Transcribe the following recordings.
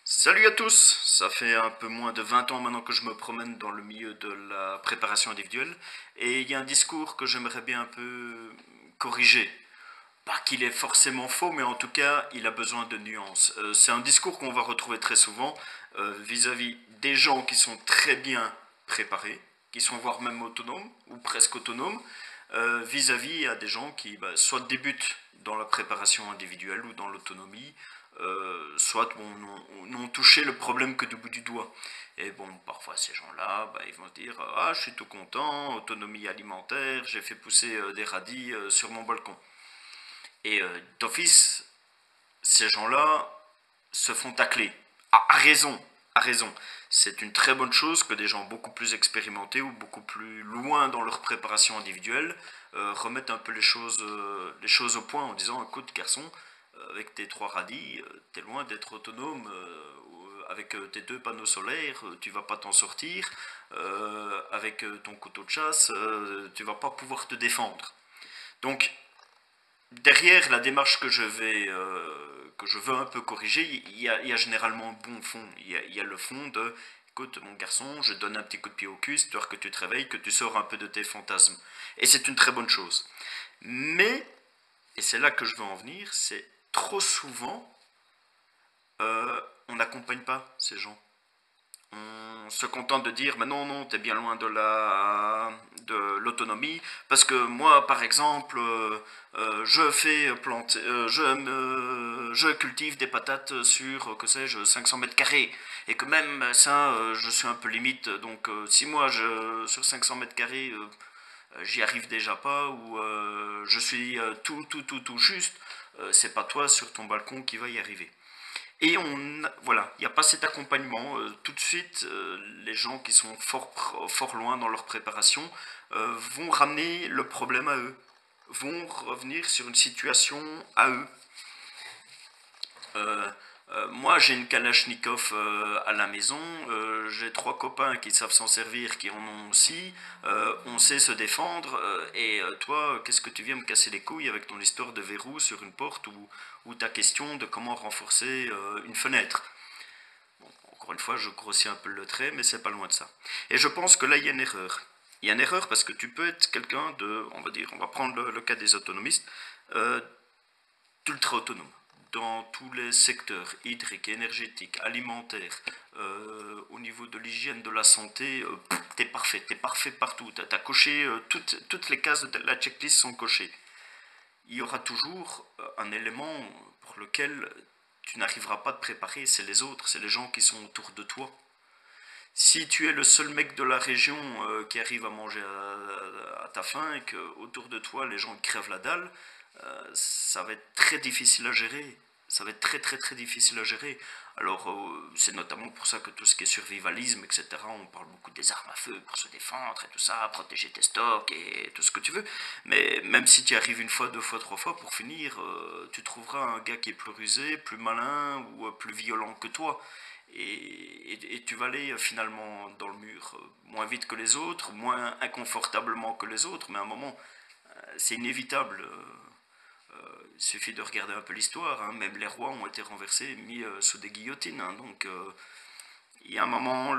Salut à tous! Ça fait un peu moins de 20 ans maintenant que je me promène dans le milieu de la préparation individuelle et il y a un discours que j'aimerais bien un peu corriger. Pas qu'il est forcément faux, mais en tout cas, il a besoin de nuances. C'est un discours qu'on va retrouver très souvent vis-à-vis des gens qui sont très bien préparés, qui sont voire même autonomes ou presque autonomes, vis-à-vis à des gens qui soit débutent dans la préparation individuelle ou dans l'autonomie, soit n'ont touché le problème que du bout du doigt. Et bon, parfois ces gens-là, ils vont se dire ah, je suis tout content, autonomie alimentaire, j'ai fait pousser des radis sur mon balcon. Et d'office, ces gens-là se font tacler. Ah, à raison, à raison. C'est une très bonne chose que des gens beaucoup plus expérimentés ou beaucoup plus loin dans leur préparation individuelle remettent un peu les choses au point en disant écoute garçon, avec tes trois radis, t'es loin d'être autonome. Avec tes deux panneaux solaires, tu vas pas t'en sortir. Avec ton couteau de chasse, tu vas pas pouvoir te défendre. Donc derrière la démarche que je veux un peu corriger, il y a généralement un bon fond. Il y a le fond de écoute mon garçon, je donne un petit coup de pied au cul, histoire que tu te réveilles, que tu sors un peu de tes fantasmes. Et c'est une très bonne chose. Mais, et c'est là que je veux en venir, c'est trop souvent, on n'accompagne pas ces gens. On se contente de dire mais non non t'es bien loin de l'autonomie parce que moi par exemple je fais planter je cultive des patates sur que sais-je 500 mètres carrés et que même ça je suis un peu limite donc si moi sur 500 mètres carrés j'y arrive déjà pas ou je suis tout juste, c'est pas toi sur ton balcon qui va y arriver. Et voilà, il n'y a pas cet accompagnement. Tout de suite, les gens qui sont fort loin dans leur préparation vont ramener le problème à eux, vont revenir sur une situation à eux. Euh, Moi, j'ai une Kalachnikov à la maison. J'ai trois copains qui savent s'en servir, qui en ont aussi. On sait se défendre. Et toi, qu'est-ce que tu viens me casser les couilles avec ton histoire de verrou sur une porte ou ta question de comment renforcer une fenêtre? Bon, encore une fois, je grossis un peu le trait, mais c'est pas loin de ça. Et je pense que là, il y a une erreur. Il y a une erreur parce que tu peux être quelqu'un de, on va dire, on va prendre le cas des autonomistes, euh, d'ultra autonome dans tous les secteurs, hydriques, énergétiques, alimentaires, au niveau de l'hygiène, de la santé, t'es parfait partout, t'as coché, toutes les cases de la checklist sont cochées. Il y aura toujours un élément pour lequel tu n'arriveras pas à te préparer, c'est les autres, c'est les gens qui sont autour de toi. Si tu es le seul mec de la région qui arrive à manger à ta faim et que autour de toi les gens crèvent la dalle, ça va être très difficile à gérer. Ça va être très difficile à gérer. Alors c'est notamment pour ça que tout ce qui est survivalisme, etc., on parle beaucoup des armes à feu pour se défendre et tout ça, protéger tes stocks et tout ce que tu veux. Mais même si tu y arrives une fois, deux fois, trois fois, pour finir, tu trouveras un gars qui est plus rusé, plus malin ou plus violent que toi et tu vas aller finalement dans le mur moins vite que les autres, moins inconfortablement que les autres, mais à un moment, c'est inévitable. Il suffit de regarder un peu l'histoire, hein, même les rois ont été renversés, mis sous des guillotines. Hein, donc il y a un moment,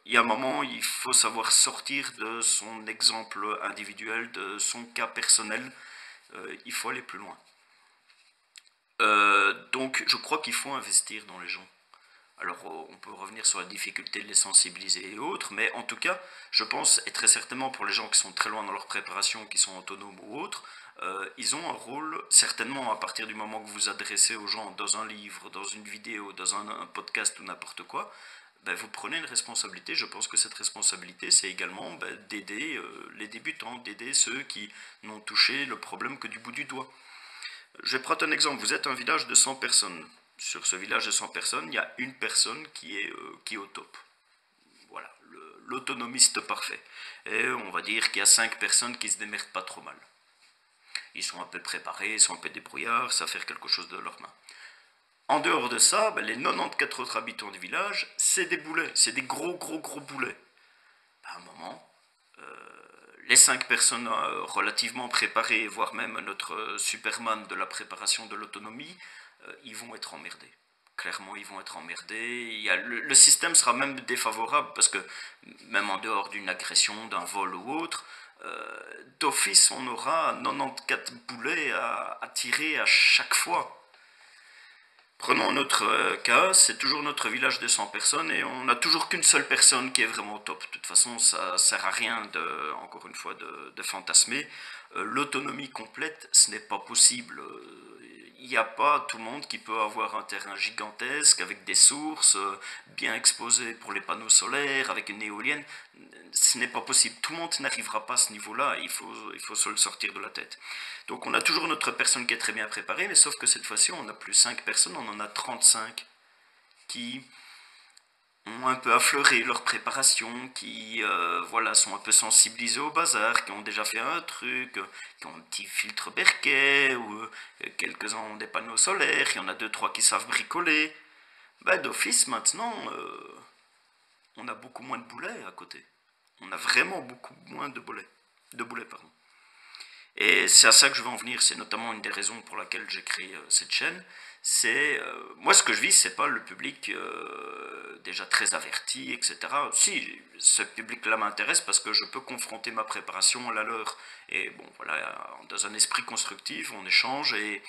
il y a un moment, il faut savoir sortir de son exemple individuel, de son cas personnel. Il faut aller plus loin. Donc je crois qu'il faut investir dans les gens. Alors on peut revenir sur la difficulté de les sensibiliser et autres, mais en tout cas, je pense, et très certainement pour les gens qui sont très loin dans leur préparation, qui sont autonomes ou autres, ils ont un rôle, certainement à partir du moment que vous vous adressez aux gens dans un livre, dans une vidéo, dans un podcast ou n'importe quoi, vous prenez une responsabilité. Je pense que cette responsabilité, c'est également d'aider les débutants, d'aider ceux qui n'ont touché le problème que du bout du doigt. Je vais prendre un exemple. Vous êtes un village de 100 personnes. Sur ce village de 100 personnes, il y a une personne qui est au top. Voilà, l'autonomiste parfait. Et on va dire qu'il y a 5 personnes qui se démerdent pas trop mal. Ils sont un peu préparés, ils sont un peu débrouillards, savent faire quelque chose de leurs mains. En dehors de ça, les 94 autres habitants du village, c'est des boulets, c'est des gros boulets. À un moment, les 5 personnes relativement préparées, voire même notre Superman de la préparation de l'autonomie, ils vont être emmerdés. clairement ils vont être emmerdés. Le système sera même défavorable parce que même en dehors d'une agression, d'un vol ou autre, d'office on aura 94 boulets à tirer à chaque fois. Prenons notre cas, c'est toujours notre village de 100 personnes et on n'a toujours qu'une seule personne qui est vraiment au top. De toute façon, ça sert à rien encore une fois, de fantasmer. L'autonomie complète, ce n'est pas possible. Il n'y a pas tout le monde qui peut avoir un terrain gigantesque avec des sources bien exposées pour les panneaux solaires, avec une éolienne. Ce n'est pas possible. Tout le monde n'arrivera pas à ce niveau-là. Il faut se le sortir de la tête. Donc on a toujours notre personne qui est très bien préparée, mais sauf que cette fois-ci, on n'a plus 5 personnes, on en a 35 qui ont un peu affleuré leur préparation, qui voilà, sont un peu sensibilisés au bazar, qui ont déjà fait un truc, qui ont un petit filtre Berquet, ou quelques-uns ont des panneaux solaires, il y en a deux, trois qui savent bricoler. Ben, d'office, maintenant, on a beaucoup moins de boulets à côté. On a vraiment beaucoup moins de boulets. Pardon. Et c'est à ça que je veux en venir, c'est notamment une des raisons pour laquelle j'ai créé cette chaîne. C'est moi ce que je vis, c'est pas le public déjà très averti, etc. Si ce public-là m'intéresse parce que je peux confronter ma préparation à la leur. Et bon, voilà, dans un esprit constructif, on échange et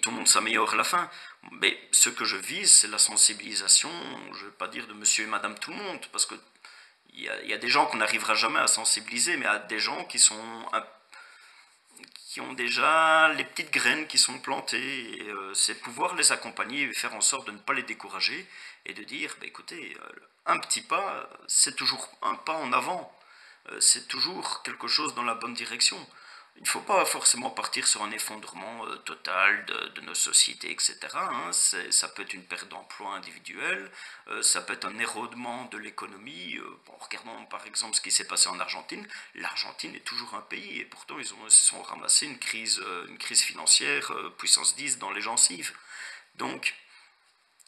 tout le monde s'améliore à la fin. Mais ce que je vise, c'est la sensibilisation, je ne vais pas dire de monsieur et madame tout le monde, parce que il y a des gens qu'on n'arrivera jamais à sensibiliser, mais à des gens qui ont déjà les petites graines qui sont plantées. C'est pouvoir les accompagner et faire en sorte de ne pas les décourager et de dire, bah, écoutez, un petit pas, c'est toujours un pas en avant. C'est toujours quelque chose dans la bonne direction. Il ne faut pas forcément partir sur un effondrement total de nos sociétés, etc. Hein. Ça peut être une perte d'emploi individuelle, ça peut être un érodement de l'économie. Bon, regardons par exemple ce qui s'est passé en Argentine. L'Argentine est toujours un pays et pourtant ils se sont ramassés une crise financière puissance 10 dans les gencives. Donc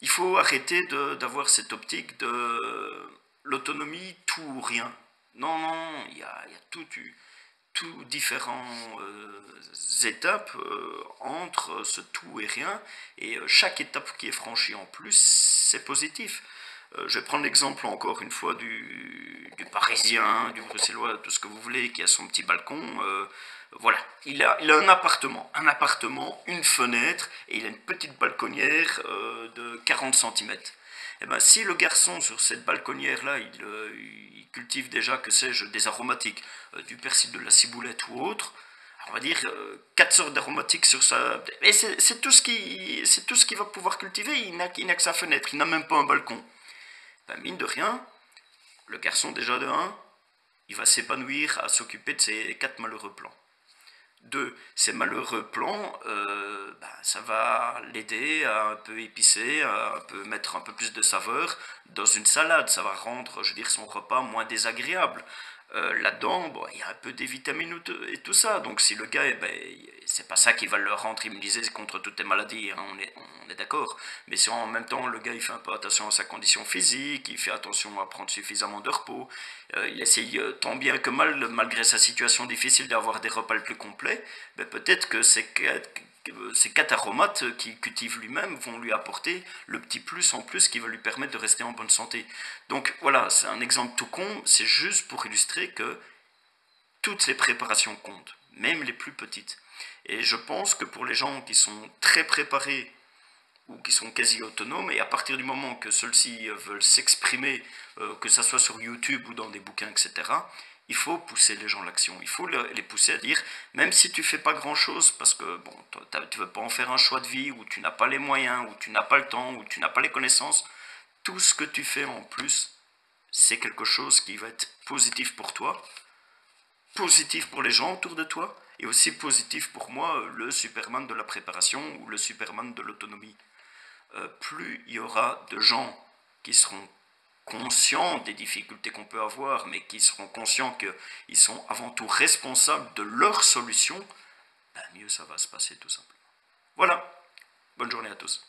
il faut arrêter d'avoir cette optique de l'autonomie tout ou rien. Non, non, il y a tout différentes étapes entre ce tout et rien, et chaque étape qui est franchie en plus, c'est positif. Je vais prendre l'exemple encore une fois du Parisien, du Bruxellois, tout ce que vous voulez, qui a son petit balcon. Voilà, il a un appartement, une fenêtre, et il a une petite balconnière de 40 cm. Eh ben, si le garçon sur cette balconnière-là, il cultive déjà, que sais-je, des aromatiques, du persil, de la ciboulette ou autre, on va dire 4 sortes d'aromatiques sur sa... Et c'est tout ce qu'il va pouvoir cultiver, il n'a que sa fenêtre, il n'a même pas un balcon. Ben, mine de rien, le garçon déjà de 1, il va s'épanouir à s'occuper de ses 4 malheureux plants. 2, ces malheureux plants, ça va l'aider à un peu épicer, à un peu mettre un peu plus de saveur dans une salade. Ça va rendre, je veux dire, son repas moins désagréable. Là-dedans, bon, il y a un peu des vitamines et tout ça. Donc si le gars, c'est pas ça qui va le rendre immunisé contre toutes les maladies, hein, on est d'accord. Mais si en même temps le gars il fait un peu attention à sa condition physique, il fait attention à prendre suffisamment de repos, il essaye tant bien que mal, malgré sa situation difficile, d'avoir des repas le plus complets, peut-être que ces 4 aromates qu'il cultive lui-même vont lui apporter le petit plus en plus qui va lui permettre de rester en bonne santé. Donc voilà, c'est un exemple tout con, c'est juste pour illustrer que toutes les préparations comptent, même les plus petites. Et je pense que pour les gens qui sont très préparés ou qui sont quasi autonomes, et à partir du moment que ceux-ci veulent s'exprimer, que ce soit sur YouTube ou dans des bouquins, etc., il faut pousser les gens à l'action, il faut les pousser à dire, même si tu fais pas grand-chose, parce que bon, tu veux pas en faire un choix de vie, ou tu n'as pas les moyens, ou tu n'as pas le temps, ou tu n'as pas les connaissances, tout ce que tu fais en plus, c'est quelque chose qui va être positif pour toi, positif pour les gens autour de toi, et aussi positif pour moi, le Superman de la préparation, ou le Superman de l'autonomie. Plus il y aura de gens qui seront conscients des difficultés qu'on peut avoir, mais qui seront conscients qu'ils sont avant tout responsables de leurs solutions, mieux ça va se passer tout simplement. Voilà, bonne journée à tous.